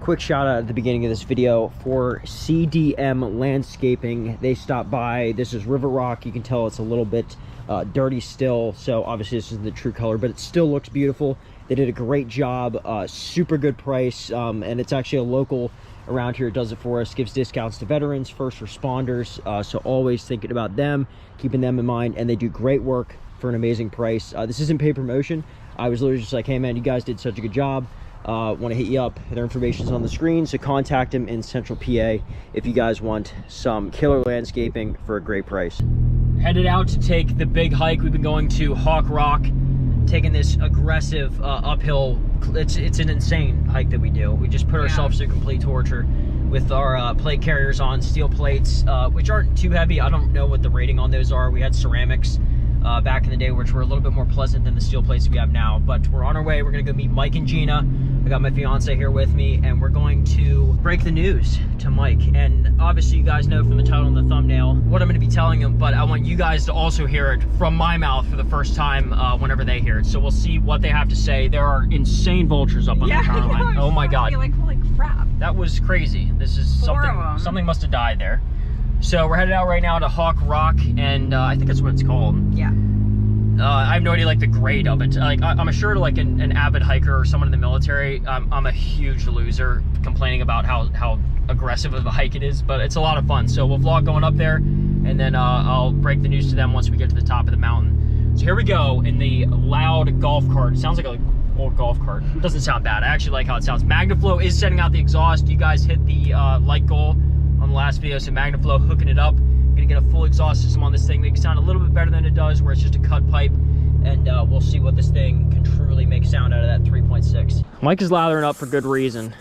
quick shout out at the beginning of this video for CDM Landscaping. They stopped by. This is River Rock. You can tell it's a little bit dirty still, so obviously this isn't the true color, but it still looks beautiful. They did a great job, super good price, and it's actually a local around here. It does it for us, gives discounts to veterans, first responders, so always thinking about them, keeping them in mind, and they do great work for an amazing price. This isn't paid promotion. I was literally just like, hey man, you guys did such a good job. Want to hit you up. Their information's on the screen, so contact them in Central PA if you guys want some killer landscaping for a great price. Headed out to take the big hike. We've been going to Hawk Rock, taking this aggressive uphill. It's an insane hike that we do. We just put ourselves through complete torture with our plate carriers on, steel plates, which aren't too heavy. I don't know what the rating on those are. We had ceramics back in the day, which were a little bit more pleasant than the steel plates we have now. But we're on our way. We're gonna go meet Mike and Gina. I got my fiance here with me, and we're going to break the news to Mike. And obviously you guys know from the title and the thumbnail what I'm gonna be telling him, but I want you guys to also hear it from my mouth for the first time whenever they hear it. So we'll see what they have to say. There are insane vultures up on that power line. Oh my God. Like, holy crap. That was crazy. This is something must have died there. So we're headed out right now to Hawk Rock, and I think that's what it's called. Yeah. I have no idea like the grade of it. Like I'm sure like an avid hiker or someone in the military, I'm a huge loser complaining about how aggressive of a hike it is, but it's a lot of fun. So we'll vlog going up there, and then I'll break the news to them once we get to the top of the mountain. So here we go in the loud golf cart. It sounds like an old golf cart. It doesn't sound bad. I actually like how it sounds. MagnaFlow is setting out the exhaust. You guys hit the like goal on the last video, so MagnaFlow hooking it up. Gonna get a full exhaust system on this thing, make it sound a little bit better than it does where it's just a cut pipe, and we'll see what this thing can truly make sound out of that 3.6. Mike is lathering up for good reason.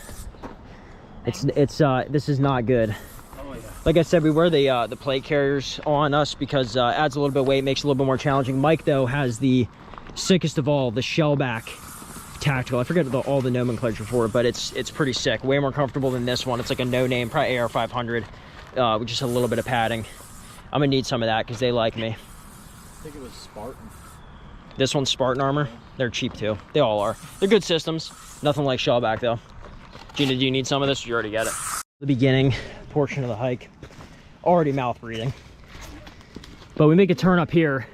This is not good. Oh, yeah. Like I said, we wear the plate carriers on us because adds a little bit of weight, makes it a little bit more challenging. Mike though has the sickest of all, the shellback tactical. I forget all the nomenclature for it, but it's pretty sick. Way more comfortable than this one. It's like a no-name, probably AR 500 with just a little bit of padding. I'm gonna need some of that because they like me. I think it was Spartan. This one's Spartan armor. They're cheap too. They all are. They're good systems. Nothing like shellback though. Gina, do you need some of this? You already get it. The beginning portion of the hike, already mouth breathing. But we make a turn up here,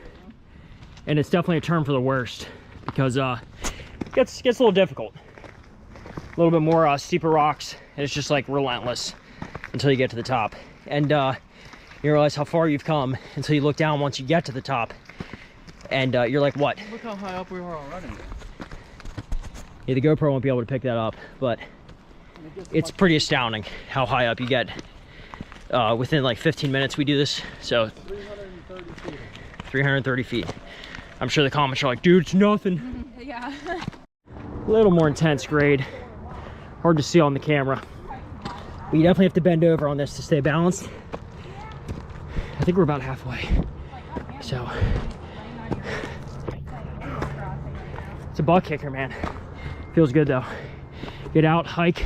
and it's definitely a turn for the worst because it gets a little difficult. A little bit more steeper rocks, and it's just like relentless until you get to the top. And you realize how far you've come until you look down once you get to the top, and you're like, what? Look how high up we are already. Yeah, the GoPro won't be able to pick that up, but it's pretty astounding how high up you get within like 15 minutes we do this. So 330 feet. 330 feet. I'm sure the comments are like, dude, it's nothing. Yeah. A little more intense grade. Hard to see on the camera. But you definitely have to bend over on this to stay balanced. I think we're about halfway. So it's a butt kicker, man. Feels good though. Get out, hike,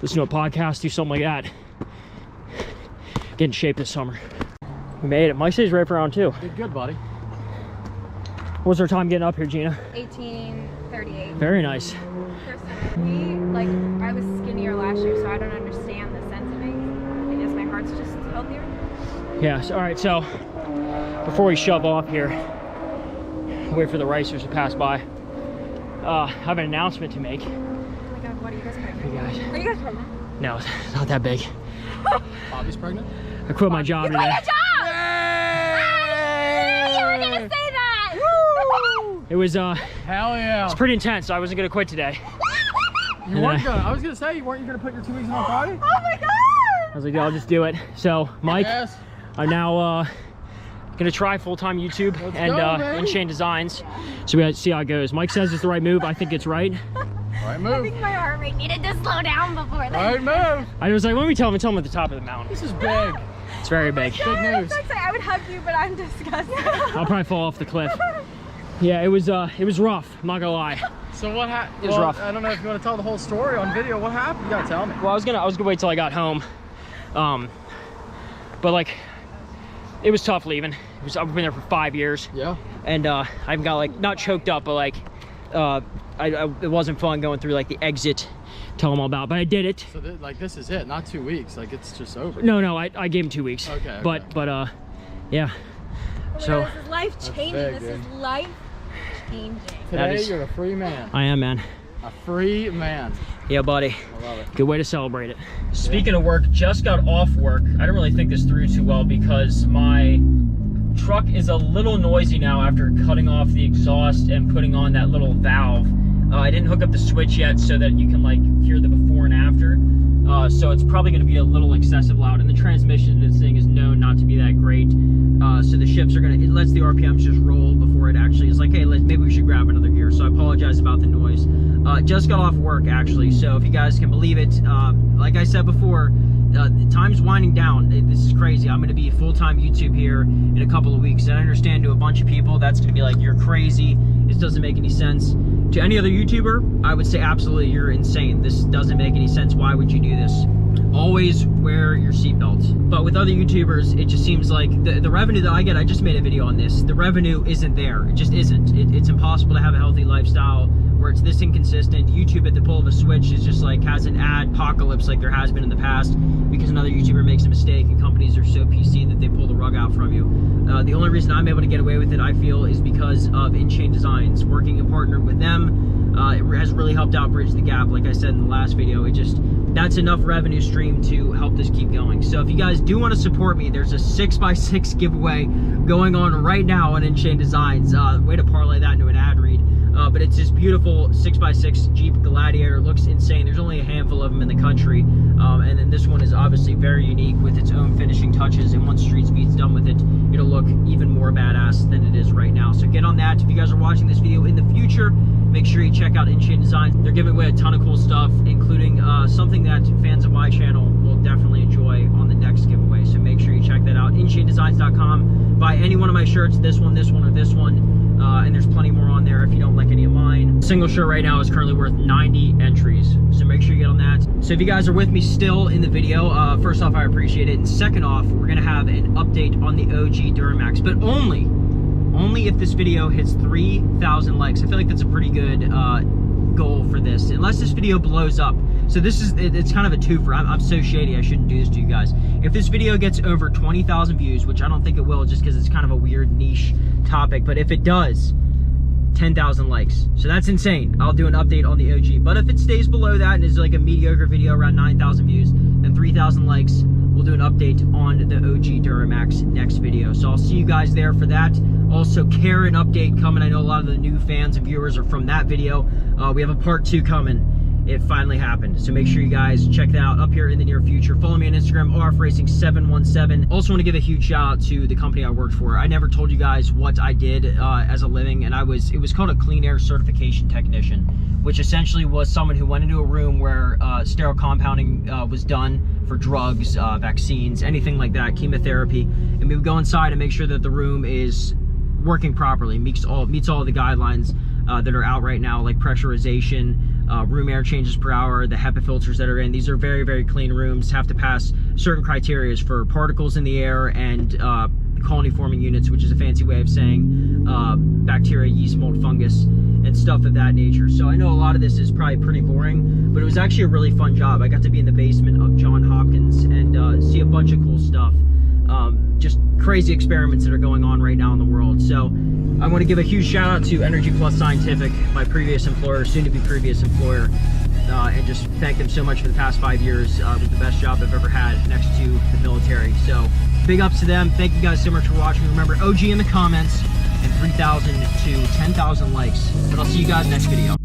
listen to a podcast, do something like that. Get in shape this summer. We made it. Mike says right for round 2. Did good, buddy. What was our time getting up here, Gina? 18:38. Very nice. Personally, like, I was skinnier last year, so I don't understand the sense of it. I guess my heart's just healthier. Yes. All right. So before we shove off here, wait for the racers to pass by. I have an announcement to make. Oh my God, what are you guys pregnant? You guys. Are you guys pregnant? No, it's not that big. Bobby's pregnant? I quit my job You today. quit your job! You were gonna say that! Woo! It was Hell yeah. it's pretty intense. So I wasn't gonna quit today. You weren't gonna. I was gonna say, weren't you gonna put your 2 weeks in on Friday? Oh my God! I was like, yeah, I'll just do it. So Mike, Yes. I'm now gonna try full-time YouTube and InShane Designs. So we gotta see how it goes. Mike says it's the right move. I think it's right. Right I move. think my heart rate needed to slow down before that. Right move. I was like, when we tell him at the top of the mountain. This is big. It's very big. Big news. I would hug you, but I'm disgusted. I'll probably fall off the cliff. Yeah, it was rough. I'm not gonna lie. So what happened? It was rough. I don't know if you want to tell the whole story on video. What happened? You gotta tell me. Well, I was gonna wait till I got home, but like, it was tough leaving. I've been there for 5 years. Yeah. And I even got like, not choked up, but like it wasn't fun going through like the exit, tell them all about, but I did it. So like this is it, not 2 weeks. Like it's just over. No, I gave him 2 weeks. Okay. But yeah. Oh So God, this is life changing. This is life changing. Today you're a free man. I am, man. A free man. Yeah, buddy. I love it. Good way to celebrate it. Speaking of work, just got off work. I didn't really think this through too well because my truck is a little noisy now after cutting off the exhaust and putting on that little valve. I didn't hook up the switch yet so that you can like hear the before and after. So it's probably going to be a little excessive loud, and the transmission of this thing is known not to be that great. So the shifts are it lets the RPMs just roll before it actually is like, hey, maybe we should grab another gear. So I apologize about the noise. Just got off work actually, so if you guys can believe it, like I said before, time's winding down. This is crazy. I'm going to be full-time YouTube here in a couple of weeks, and I understand to a bunch of people that's going to be like, you're crazy, this doesn't make any sense. To any other YouTuber, I would say absolutely, you're insane. This doesn't make any sense. Why would you do this? Always wear your seatbelt. But with other YouTubers, it just seems like the revenue that I get, I just made a video on this, the revenue isn't there. It just isn't. It's impossible to have a healthy lifestyle where it's this inconsistent. YouTube at the pull of a switch is just like has an ad-pocalypse like there has been in the past because another YouTuber makes a mistake and companies are so PC that they pull the rug out from you. The only reason I'm able to get away with it, I feel, is because of InChain Designs. Working and partnered with them, it has really helped out bridge the gap. Like I said in the last video, that's enough revenue stream to help this keep going. So if you guys do want to support me, there's a 6x6 giveaway going on right now on InChain Designs. Way to parlay that into an ad read. But it's this beautiful 6x6 Jeep Gladiator. It looks insane. There's only a handful of them in the country. And then this one is obviously very unique with its own finishing touches. And once Street Speed's done with it, it'll look even more badass than it is right now. So get on that. If you guys are watching this video in the future, make sure you check out InChain Designs. They're giving away a ton of cool stuff, including something that fans of my channel will definitely enjoy on the next giveaway. So make sure you check that out. InChainDesigns.com. Buy any one of my shirts, this one, or this one. And there's plenty more on there if you don't like any of mine. Single shirt right now is currently worth 90 entries. So make sure you get on that. So if you guys are with me still in the video, first off, I appreciate it. And second off, we're gonna have an update on the OG Duramax, but only if this video hits 3,000 likes. I feel like that's a pretty good goal for this, unless this video blows up. So it's kind of a twofer. I'm so shady, I shouldn't do this to you guys. If this video gets over 20,000 views, which I don't think it will just because it's kind of a weird niche topic, but if it does, 10,000 likes. So that's insane. I'll do an update on the OG. But if it stays below that and is like a mediocre video around 9,000 views, then 3,000 likes, we'll do an update on the OG Duramax next video. So I'll see you guys there for that. Also, Karen update coming. I know a lot of the new fans and viewers are from that video. We have a part 2 coming. It finally happened. So make sure you guys check that out up here in the near future. Follow me on Instagram, RFRacing717. Also want to give a huge shout out to the company I worked for. I never told you guys what I did as a living, and it was called a clean air certification technician, which essentially was someone who went into a room where sterile compounding was done for drugs, vaccines, anything like that, chemotherapy, and we would go inside and make sure that the room is working properly, meets all the guidelines that are out right now, like pressurization, room air changes per hour, the HEPA filters that are in. These are very, very clean rooms, have to pass certain criteria for particles in the air and colony forming units, which is a fancy way of saying bacteria, yeast, mold, fungus, and stuff of that nature. So I know a lot of this is probably pretty boring, but it was actually a really fun job. I got to be in the basement of Johns Hopkins and see a bunch of cool stuff. Just crazy experiments that are going on right now in the world. So I want to give a huge shout out to Energy Plus Scientific, my previous employer, soon to be previous employer, and just thank them so much for the past 5 years. It was the best job I've ever had next to the military. So big ups to them. Thank you guys so much for watching. Remember, OG in the comments, and 3,000 to 10,000 likes. But I'll see you guys next video.